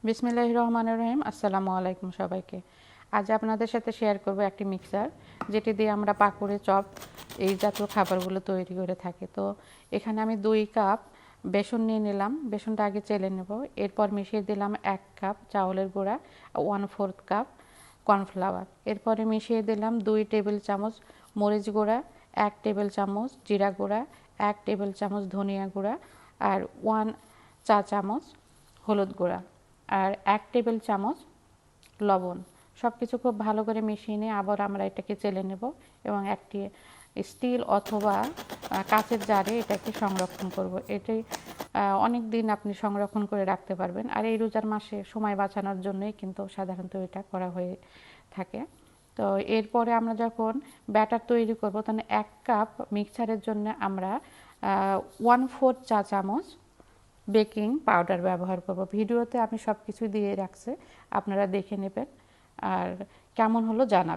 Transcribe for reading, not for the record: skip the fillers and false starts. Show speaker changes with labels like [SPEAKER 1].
[SPEAKER 1] বিসমিল্লাহির রহমানির রহিম। আসসালামু আলাইকুম সবাইকে। আজ আপনাদের সাথে শেয়ার করব একটি মিক্সার, যেটি দিয়ে আমরা পাকুড়ে, চপ এই জাতীয় খাবারগুলো তৈরি করে থাকি। তো এখানে আমি 2 কাপ বেসন নিয়ে নিলাম। বেসনটা আগে চেলে নেব। এরপর মিশিয়ে দিলাম 1 কাপ চাউলের গুঁড়া, 1/4 কাপ কর্নফ্লাওয়ার। এরপরে মিশিয়ে দিলাম 2 টেবিল চামচ মরিচ গুঁড়া, 1 টেবিল চামচ জিরা গুঁড়া, 1 টেবিল চামচ ধনিয়া গুঁড়া আর 1 চা চামচ হলুদ গুঁড়া আর 1 টেবিল চামচ লবণ। সব কিছু খুব ভালো করে মিশিয়ে নিয়ে আবার আমরা এটাকে চেলে নেব এবং একটি স্টিল অথবা কাচের জারে এটাকে সংরক্ষণ করব। এটি অনেক দিন আপনি সংরক্ষণ করে রাখতে পারবেন। আর এই রোজার মাসে সময় বাঁচানোর জন্যই কিন্তু সাধারণত এটা করা হয়ে থাকে। তো এরপরে আমরা যখন ব্যাটার তৈরি করব, তখন 1 কাপ মিক্সচারের জন্য আমরা 1/4 চা চামচ বেকিং পাউডার ব্যবহার করব। ভিডিওতে আমি সব কিছু দিয়ে রাখছি, আপনারা দেখে নেবেন আর কেমন হলো জানাবেন।